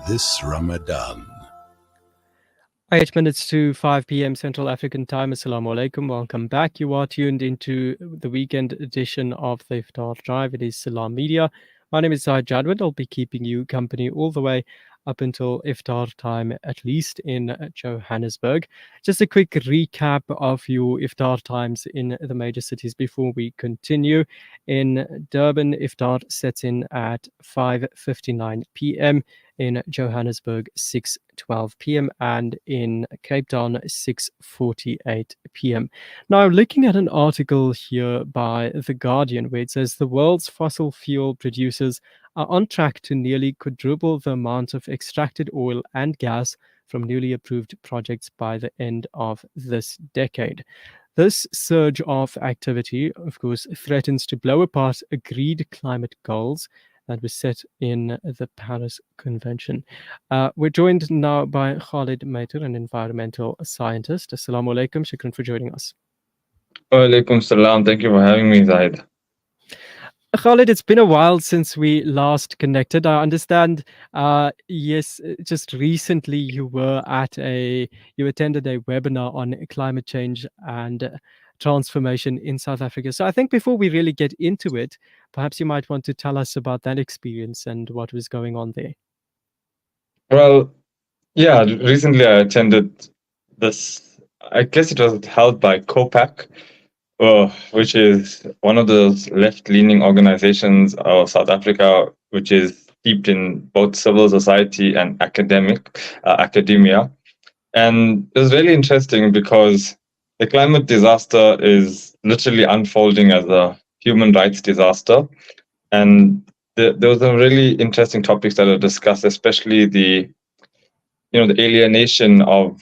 this Ramadan. 8 minutes to 5 p.m. Central African Time. Assalamu alaikum. Welcome back. You are tuned into the weekend edition of the Iftar Drive. It is Salam Media. My name is Zaid Jadwin. I'll be keeping you company all the way up until Iftar time, at least in Johannesburg. Just a quick recap of your Iftar times in the major cities before we continue. In Durban, Iftar sets in at 5:59 p.m. In Johannesburg, 6:12 p.m. and in Cape Town, 6:48 p.m. Now, looking at an article here by The Guardian, where it says the world's fossil fuel producers are on track to nearly quadruple the amount of extracted oil and gas from newly approved projects by the end of this decade. This surge of activity, of course, threatens to blow apart agreed climate goals that was set in the Paris Convention. We're joined now by Khalid Mather, an environmental scientist. Assalamu alaikum. Shukran for joining us. Walaikum salam. Thank you for having me, Zaid. Khalid, it's been a while since we last connected. I understand, yes, just recently you attended a webinar on climate change and transformation in South Africa. So I think before we really get into it, perhaps you might want to tell us about that experience and what was going on there. Well, yeah, recently I attended this, I guess it was held by COPAC, which is one of those left-leaning organizations of South Africa, which is steeped in both civil society and academia. And it was really interesting because the climate disaster is literally unfolding as a human rights disaster. And there was some really interesting topics that are discussed, especially the alienation of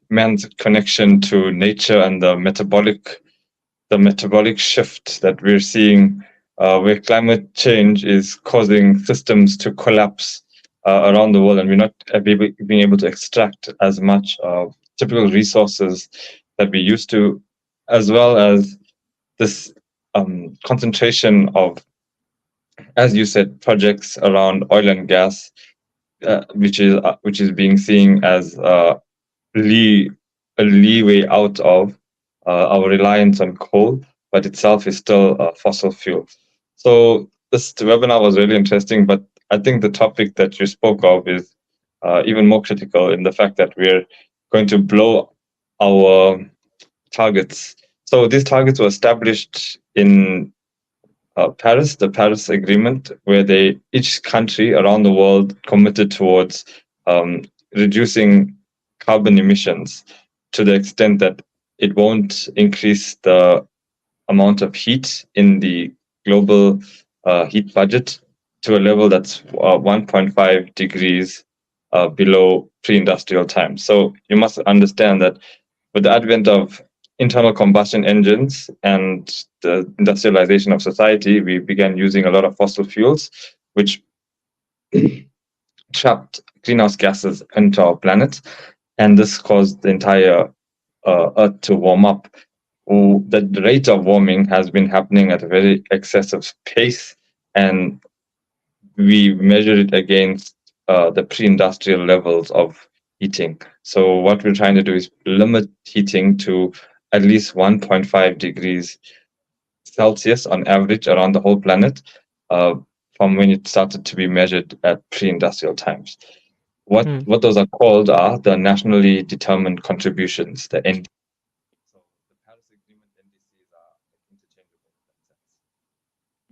man's connection to nature and the metabolic shift that we're seeing, where climate change is causing systems to collapse around the world, and we're not being able to extract as much typical resources that we used to, as well as this concentration of, as you said, projects around oil and gas, which is being seen as a leeway out of our reliance on coal, but itself is still a fossil fuel. So this webinar was really interesting, but I think the topic that you spoke of is even more critical in the fact that we're going to blow our targets. So these targets were established in Paris, the Paris Agreement, where each country around the world committed towards reducing carbon emissions to the extent that it won't increase the amount of heat in the global heat budget to a level that's 1.5 degrees below pre-industrial times. So you must understand that with the advent of internal combustion engines and the industrialization of society, we began using a lot of fossil fuels, which trapped greenhouse gases into our planet. And this caused the entire Earth to warm up. The rate of warming has been happening at a very excessive pace, and we measure it against the pre-industrial levels of heating. So what we're trying to do is limit heating to at least 1.5 degrees Celsius on average around the whole planet from when it started to be measured at pre-industrial times. What those are called are the nationally determined contributions, the NDCs. So the Paris Agreement NDCs are interchangeable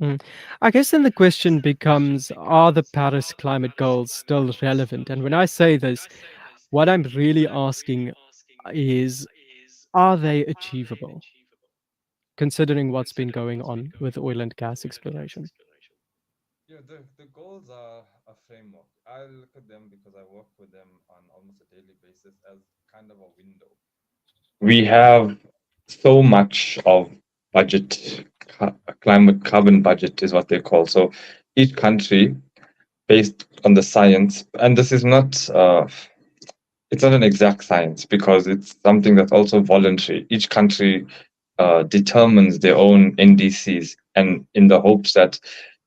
in that sense. I guess then the question becomes, are the Paris climate goals still relevant? And when I say this, what I'm really asking is, are they achievable, considering what's been going on with oil and gas exploration? Yeah, the goals are a framework. I look at them because I work with them on almost a daily basis as kind of a window. We have so much of budget, climate carbon budget is what they call. So each country, based on the science, and this is not, it's not an exact science because it's something that's also voluntary. Each country determines their own NDCs, and in the hopes that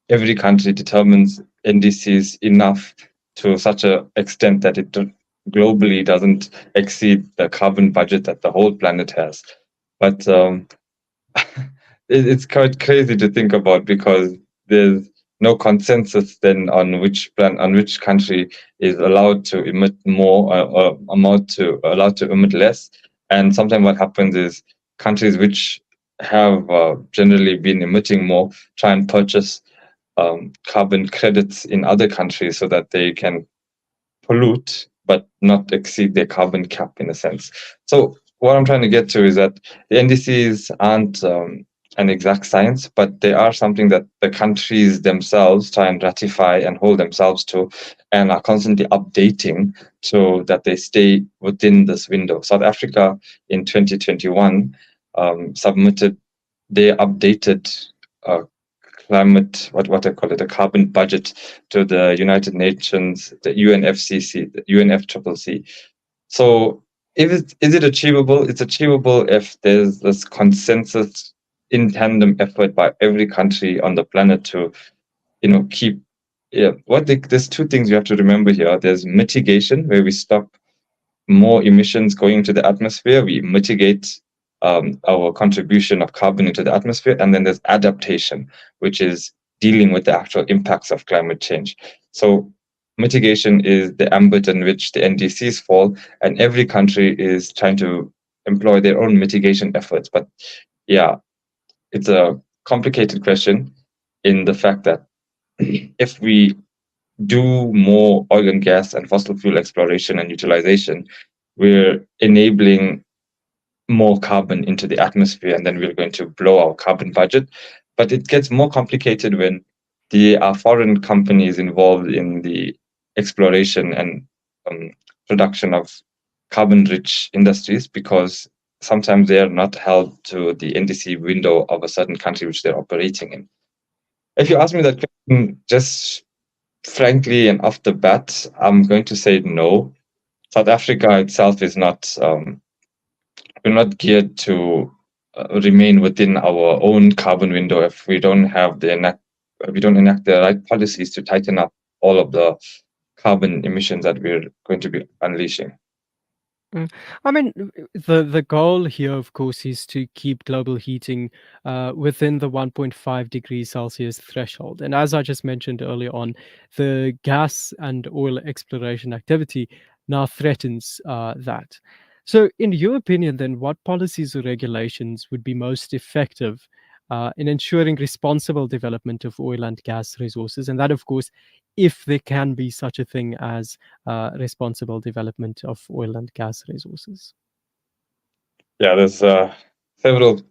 every country determines NDCs enough to such a extent that it globally doesn't exceed the carbon budget that the whole planet has. But it's quite crazy to think about because there's no consensus then on which country is allowed to emit more or allowed to emit less. And sometimes what happens is countries which have generally been emitting more try and purchase carbon credits in other countries so that they can pollute but not exceed their carbon cap in a sense. So what I'm trying to get to is that the NDCs aren't an exact science, but they are something that the countries themselves try and ratify and hold themselves to, and are constantly updating so that they stay within this window. South Africa in 2021 submitted their updated uh, climate, what I call it, a carbon budget to the United Nations, the UNFCCC, the UNFCCC. So is it achievable? It's achievable if there's this consensus in tandem effort by every country on the planet to, keep. Yeah, there's two things you have to remember here. There's mitigation, where we stop more emissions going into the atmosphere. We mitigate our contribution of carbon into the atmosphere. And then there's adaptation, which is dealing with the actual impacts of climate change. So mitigation is the ambit in which the NDCs fall, and every country is trying to employ their own mitigation efforts. But yeah, it's a complicated question in the fact that if we do more oil and gas and fossil fuel exploration and utilization, we're enabling more carbon into the atmosphere, and then we're going to blow our carbon budget. But it gets more complicated when there are foreign companies involved in the exploration and production of carbon-rich industries, because sometimes they are not held to the NDC window of a certain country which they're operating in. If you ask me that question, just frankly and off the bat, I'm going to say no. South Africa itself is not we're not geared to remain within our own carbon window if we don't enact the right policies to tighten up all of the carbon emissions that we're going to be unleashing. I mean, the goal here, of course, is to keep global heating within the 1.5 degrees Celsius threshold. And as I just mentioned earlier on, the gas and oil exploration activity now threatens that. So, in your opinion, then, what policies or regulations would be most effective in ensuring responsible development of oil and gas resources? And that, of course, if there can be such a thing as responsible development of oil and gas resources. Yeah, there's several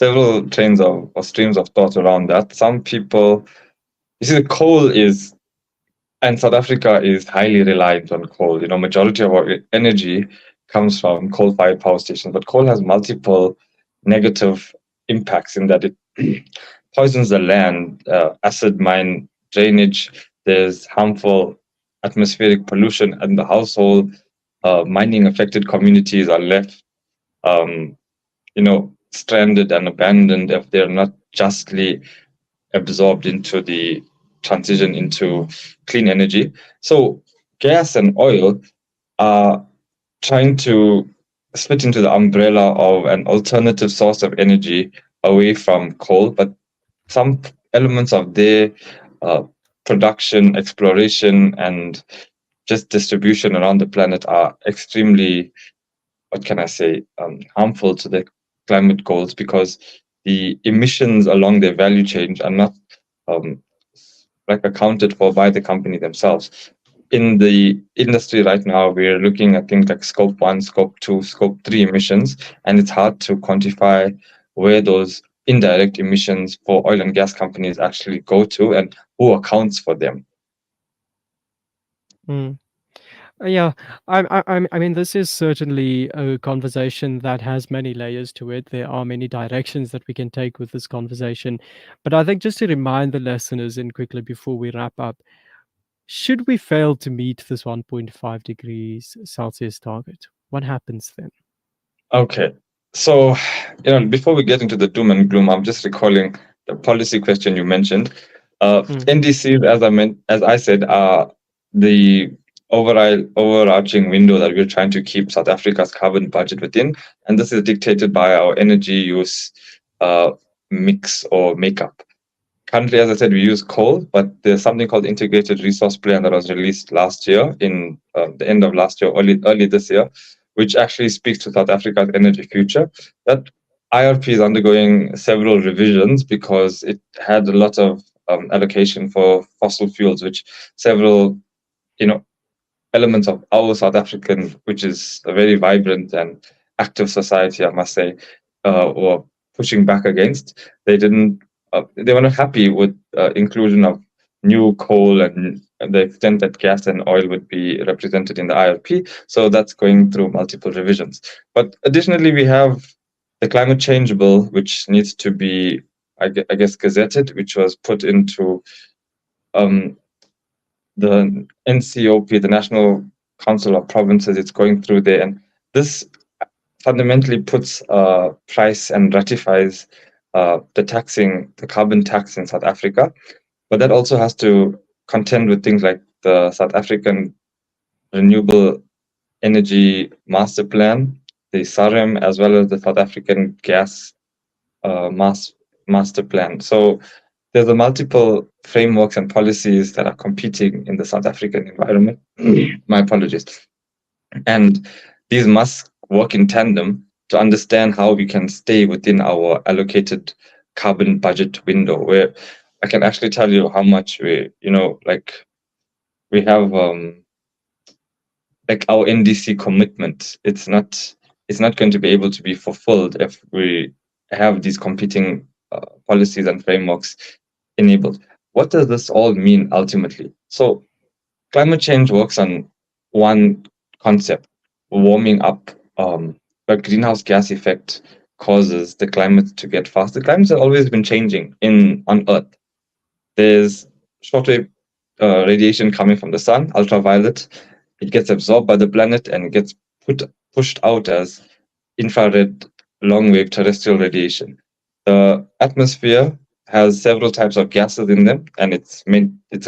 several trains of or streams of thought around that. Some people, you see, the coal is, and South Africa is highly reliant on coal. Majority of our energy comes from coal-fired power stations, but coal has multiple negative impacts in that it poisons the land, acid mine drainage. There's harmful atmospheric pollution, and the household mining affected communities are left, stranded and abandoned if they're not justly absorbed into the transition into clean energy. So gas and oil are trying to split into the umbrella of an alternative source of energy away from coal, but some elements of their production, exploration, and just distribution around the planet are extremely, what can I say, harmful to the climate goals, because the emissions along their value chain are not accounted for by the company themselves. In the industry right now, we're looking at things like scope 1, scope 2, scope 3 emissions, and it's hard to quantify where those indirect emissions for oil and gas companies actually go to and who accounts for them. Yeah, I mean, this is certainly a conversation that has many layers to it. There are many directions that we can take with this conversation. But I think just to remind the listeners, and quickly before we wrap up, should we fail to meet this 1.5 degrees Celsius target, what happens then? Okay. So, before we get into the doom and gloom, I'm just recalling the policy question you mentioned. NDCs, as I said, are the overarching window that we're trying to keep South Africa's carbon budget within, and this is dictated by our energy use uh, mix or makeup. Currently, as I said, we use coal, but there's something called Integrated Resource Plan that was released last year, in the end of last year, early this year, which actually speaks to South Africa's energy future. That IRP is undergoing several revisions because it had a lot of allocation for fossil fuels, which several, you know, elements of our South African, which is a very vibrant and active society, I must say, were pushing back against. They didn't. They were not happy with inclusion of new coal and the extent that gas and oil would be represented in the IRP. So that's going through multiple revisions. But additionally, we have the climate change bill, which needs to be, I guess, gazetted, which was put into um, the NCOP, the National Council of Provinces. It's going through there, and this fundamentally puts a price and ratifies the carbon tax in South Africa. But that also has to contend with things like the South African Renewable Energy Master Plan, the SAREM, as well as the South African Gas uh, mas- Master Plan. So there's a multiple frameworks and policies that are competing in the South African environment. My apologies. And these must work in tandem to understand how we can stay within our allocated carbon budget window, where I can actually tell you how much like we have like our NDC commitment. It's not going to be able to be fulfilled if we have these competing policies and frameworks enabled. What does this all mean ultimately? So climate change works on one concept: warming up. The greenhouse gas effect causes the climate to get faster. The climate has always been changing on Earth. There's shortwave radiation coming from the sun, ultraviolet. It gets absorbed by the planet and gets pushed out as infrared long wave terrestrial radiation. The atmosphere has several types of gases in them, and it's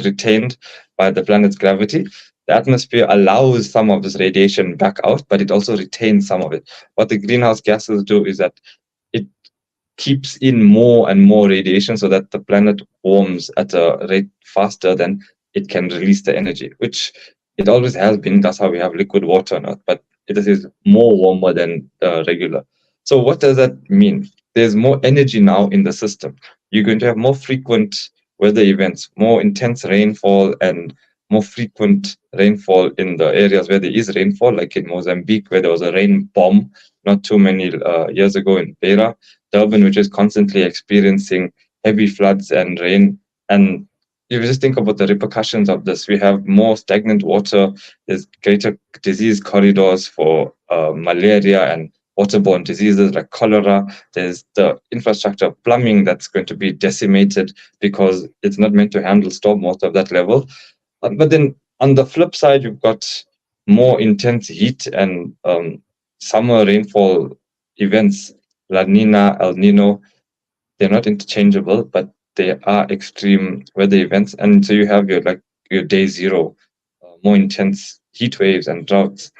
retained by the planet's gravity. The atmosphere allows some of this radiation back out, but it also retains some of it. What the greenhouse gases do is that it keeps in more and more radiation so that the planet warms at a rate faster than it can release the energy, which it always has been. That's how we have liquid water on Earth, but it is more warmer than regular. So what does that mean? There's more energy now in the system. You're going to have more frequent weather events, more intense rainfall, and more frequent rainfall in the areas where there is rainfall, like in Mozambique, where there was a rain bomb not too many years ago in Beira. Durban, which is constantly experiencing heavy floods and rain. And if you just think about the repercussions of this, we have more stagnant water, there's greater disease corridors for malaria and waterborne diseases like cholera. There's the infrastructure of plumbing that's going to be decimated because it's not meant to handle stormwater of that level. But then on the flip side, you've got more intense heat and summer rainfall events, La Nina, El Nino. They're not interchangeable, but they are extreme weather events. And so you have your day zero, more intense heat waves and droughts.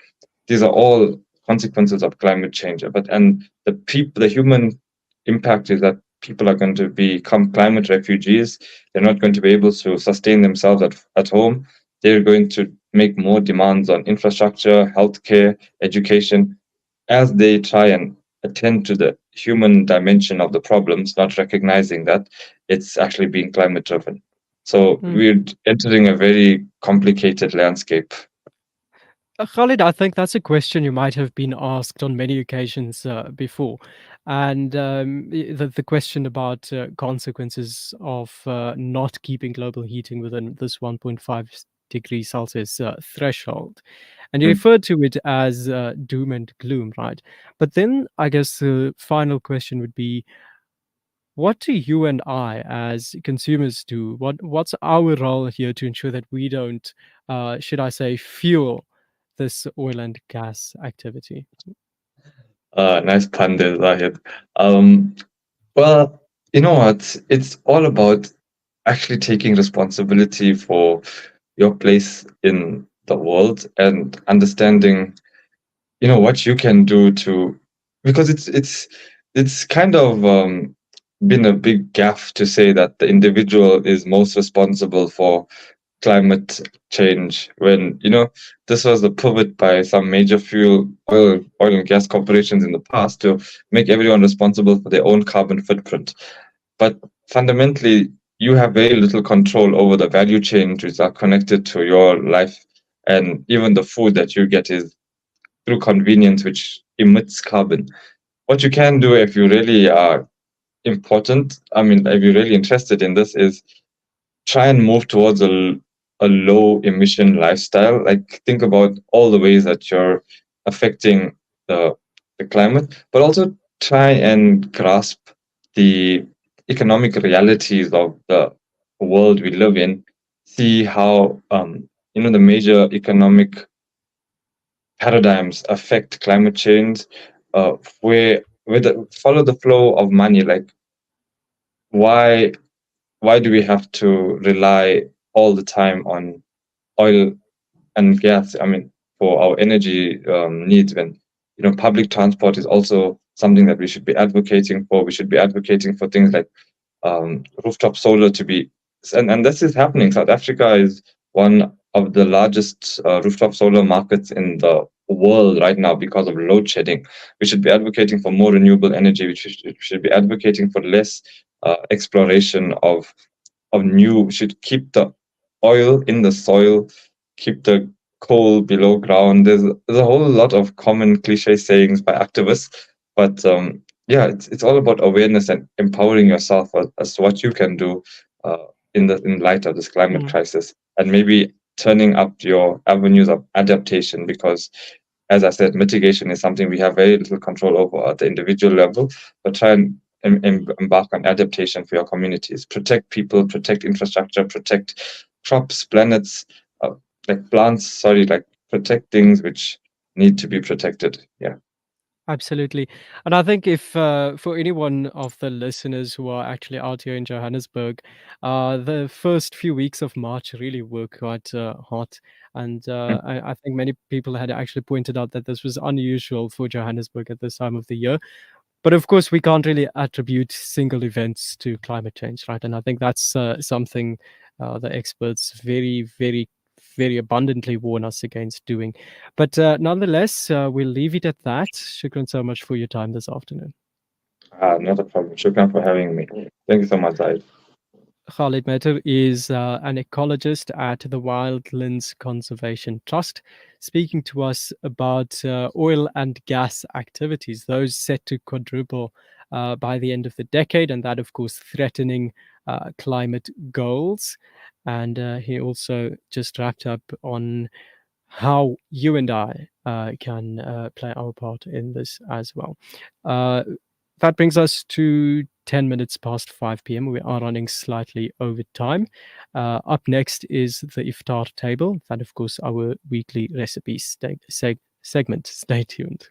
These are all consequences of climate change. And the human impact is that people are going to become climate refugees. They're not going to be able to sustain themselves at home. They're going to make more demands on infrastructure, healthcare, education, as they try and attend to the human dimension of the problems, not recognizing that it's actually being climate driven. So Mm. we're entering a very complicated landscape. Khalid, I think that's a question you might have been asked on many occasions before. And the question about consequences of not keeping global heating within this 1.5 degrees Celsius threshold. And you Mm. referred to it as doom and gloom, right? But then I guess the final question would be, what do you and I as consumers do? What's our role here to ensure that we don't, should I say, fuel this oil and gas activity? Nice pun there, Zahid. Um, well, you know what? It's all about actually taking responsibility for your place in the world and understanding, what you can do to, because it's kind of been a big gaffe to say that the individual is most responsible for climate change, when this was the pivot by some major oil and gas corporations in the past to make everyone responsible for their own carbon footprint. But fundamentally, you have very little control over the value chains which are connected to your life, and even the food that you get is through convenience, which emits carbon. What you can do, if you really are if you're really interested in this, is try and move towards a low emission lifestyle. Like, think about all the ways that you're affecting the, the climate, but also try and grasp the economic realities of the world we live in. See how, the major economic paradigms affect climate change, follow the flow of money. Like, why why do we have to rely all the time on oil and gas? I mean, for our energy needs, when public transport is also something that we should be advocating for. We should be advocating for things like rooftop solar to be, and this is happening. South Africa is one of the largest rooftop solar markets in the world right now because of load shedding. We should be advocating for more renewable energy. We should be advocating for less exploration of new. We should keep the oil in the soil, keep the coal below ground. There's a whole lot of common cliche sayings by activists, but yeah, it's all about awareness and empowering yourself as to what you can do in light of this climate Mm. crisis, and maybe turning up your avenues of adaptation, because, as I said, mitigation is something we have very little control over at the individual level, but try and embark on adaptation for your communities. Protect people, protect infrastructure, protect crops, planets, like plants, sorry, like protect things which need to be protected. Yeah. Absolutely. And I think if for any one of the listeners who are actually out here in Johannesburg, the first few weeks of March really were quite hot. And I think many people had actually pointed out that this was unusual for Johannesburg at this time of the year. But of course, we can't really attribute single events to climate change, right? And I think that's something the experts very abundantly warn us against doing. But nonetheless, we'll leave it at that. Shukran so much for your time this afternoon. Not a problem. Shukran for having me. Thank you so much, Zaid. Khalid Mather is an ecologist at the Wildlands Conservation Trust, speaking to us about oil and gas activities, those set to quadruple by the end of the decade, and that, of course, threatening climate goals. And he also just wrapped up on how you and I can play our part in this as well. Uh, that brings us to 10 minutes past 5 p.m. We are running slightly over time. Up next is the iftar table, and of course, our weekly recipe segment. Stay tuned.